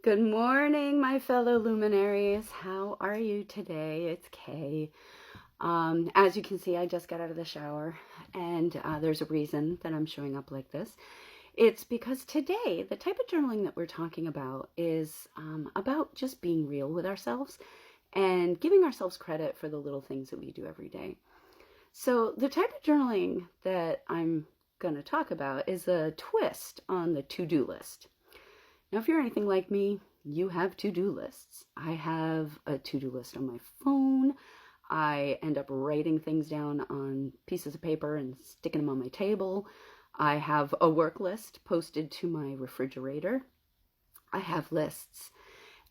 Good morning, my fellow luminaries. How are you today? It's Kay. As you can see, I just got out of the shower, and there's a reason that I'm showing up like this. It's because today, the type of journaling that we're talking about is about just being real with ourselves and giving ourselves credit for the little things that we do every day. So the type of journaling that I'm going to talk about is a twist on the to-do list. Now, if you're anything like me, you have to-do lists. I have a to-do list on my phone. I end up writing things down on pieces of paper and sticking them on my table. I have a work list posted to my refrigerator. I have lists.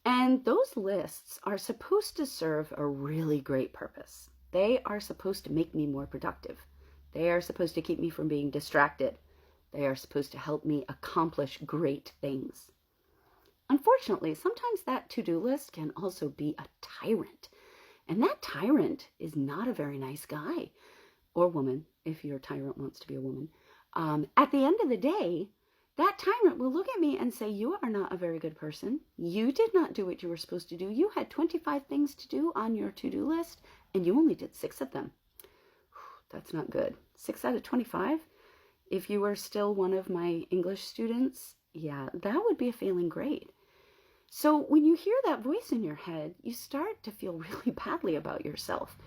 And those lists are supposed to serve a really great purpose. They are supposed to make me more productive. They are supposed to keep me from being distracted. They are supposed to help me accomplish great things. Unfortunately, sometimes that to-do list can also be a tyrant. And that tyrant is not a very nice guy or woman, if your tyrant wants to be a woman. At the end of the day, that tyrant will look at me and say, you are not a very good person. You did not do what you were supposed to do. You had 25 things to do on your to-do list, and you only did 6 of them. That's not good. 6 out of 25? If you were still one of my English students, yeah, that would be a failing grade. So when you hear that voice in your head, you start to feel really badly about yourself.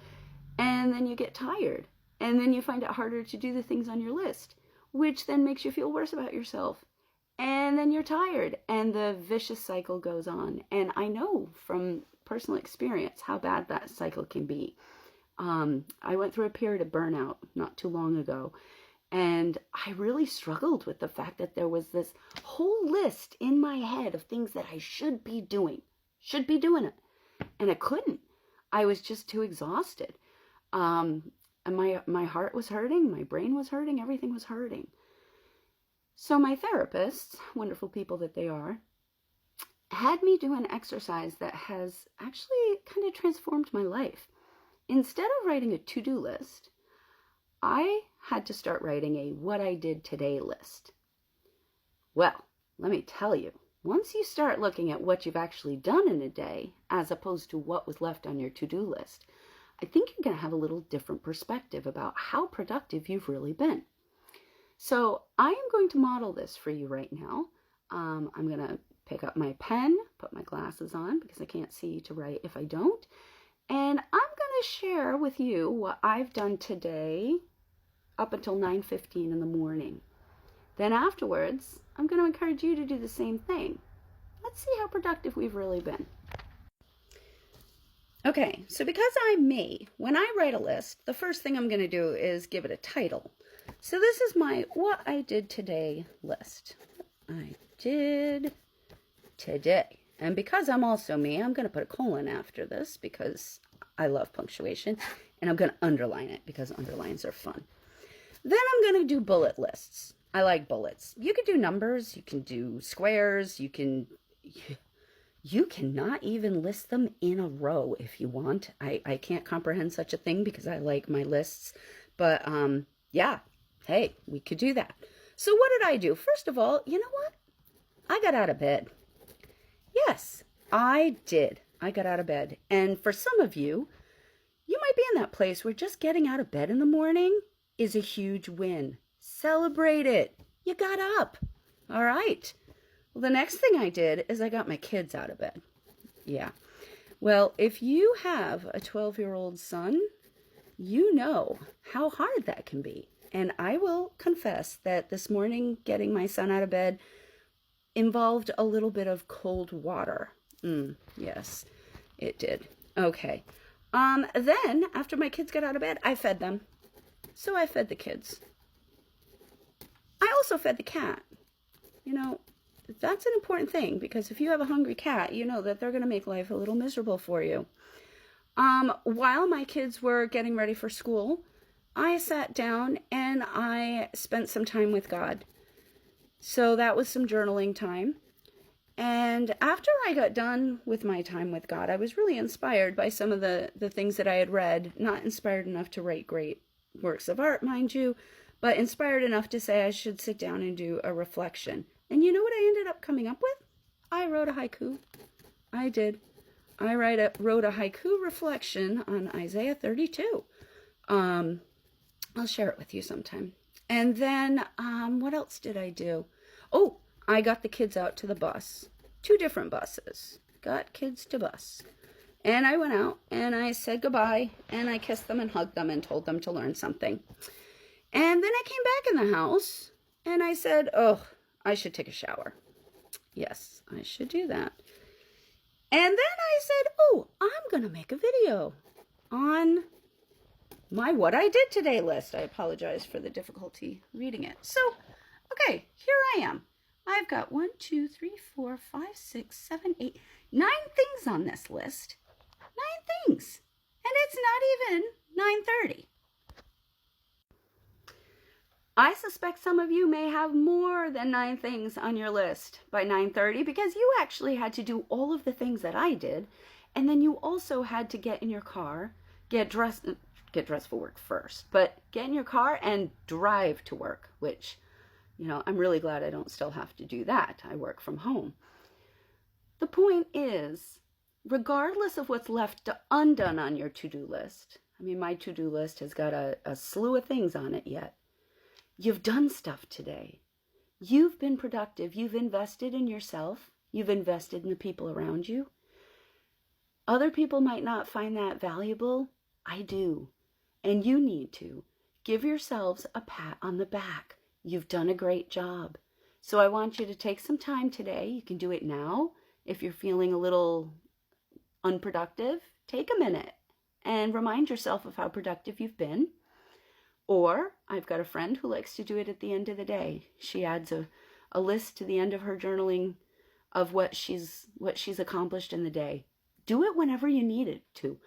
And then you get tired. And then you find it harder to do the things on your list, which then makes you feel worse about yourself. And then you're tired, and the vicious cycle goes on. And I know from personal experience how bad that cycle can be. I went through a period of burnout not too long ago. And I really struggled with the fact that there was this whole list in my head of things that I should be doing it. And I couldn't. I was just too exhausted. And my heart was hurting, my brain was hurting, everything was hurting. So my therapists, wonderful people that they are, had me do an exercise that has actually kind of transformed my life. Instead of writing a to-do list, I had to start writing a what I did today list. Well, let me tell you, once you start looking at what you've actually done in a day, as opposed to what was left on your to-do list, I think you're going to have a little different perspective about how productive you've really been. So I am going to model this for you right now. I'm going to pick up my pen, put my glasses on because I can't see to write if I don't. And I'm going to share with you what I've done today up until 9:15 in the morning. Then afterwards, I'm going to encourage you to do the same thing. Let's see how productive we've really been. Okay, so because I'm me, when I write a list, the first thing I'm going to do is give it a title. So this is my what I did today list. What I did today. And because I'm also me, I'm going to put a colon after this because I love punctuation. And I'm going to underline it because underlines are fun. Then I'm going to do bullet lists. I like bullets. You can do numbers. You can do squares. You cannot even list them in a row if you want. I can't comprehend such a thing because I like my lists. But yeah, hey, we could do that. So what did I do? First of all, you know what? I got out of bed. Yes, I did. I got out of bed. And for some of you, you might be in that place where just getting out of bed in the morning is a huge win. Celebrate it. You got up. All right. Well, the next thing I did is I got my kids out of bed. Yeah. Well, if you have a 12-year-old son, you know how hard that can be. And I will confess that this morning getting my son out of bed involved a little bit of cold water. Yes, it did. Okay. Then, after my kids got out of bed, I fed them. So I fed the kids. I also fed the cat. You know, that's an important thing because if you have a hungry cat, you know that they're going to make life a little miserable for you. While my kids were getting ready for school, I sat down and I spent some time with God. So that was some journaling time. And after I got done with my time with God, I was really inspired by some of the things that I had read. Not inspired enough to write great works of art, mind you, but inspired enough to say I should sit down and do a reflection. And you know what I ended up coming up with? I wrote a haiku. I did. I wrote a haiku reflection on Isaiah 32. I'll share it with you sometime. And then, what else did I do? Oh, I got the kids out to the bus. 2 different buses. Got kids to bus. And I went out and I said goodbye and I kissed them and hugged them and told them to learn something. And then I came back in the house and I said, oh, I should take a shower. Yes, I should do that. And then I said, oh, I'm going to make a video on my what I did today list. I apologize for the difficulty reading it. So, okay, here I am. I've got 1, 2, 3, 4, 5, 6, 7, 8, 9 things on this list. 9 things. And it's not even 9:30. I suspect some of you may have more than 9 things on your list by 9:30 because you actually had to do all of the things that I did. And then you also had to get in your car, get dressed for work first, but get in your car and drive to work, which, you know, I'm really glad I don't still have to do that. I work from home. The point is, regardless of what's left undone on your to-do list, I mean, my to-do list has got a slew of things on it yet. You've done stuff today. You've been productive. You've invested in yourself. You've invested in the people around you. Other people might not find that valuable. I do. And you need to. Give yourselves a pat on the back. You've done a great job. So I want you to take some time today. You can do it now. If you're feeling a little unproductive, take a minute and remind yourself of how productive you've been. Or I've got a friend who likes to do it at the end of the day. She adds a list to the end of her journaling of what she's accomplished in the day. Do it whenever you need it to.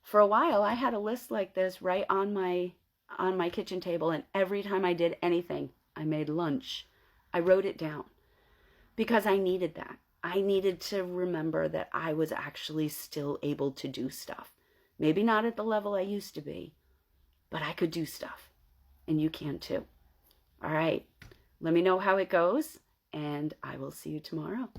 For a while, I had a list like this right on my kitchen table, and every time I did anything, I made lunch, I wrote it down because I needed that. I needed to remember that I was actually still able to do stuff. Maybe not at the level I used to be, but I could do stuff, and you can too. All right, let me know how it goes, and I will see you tomorrow.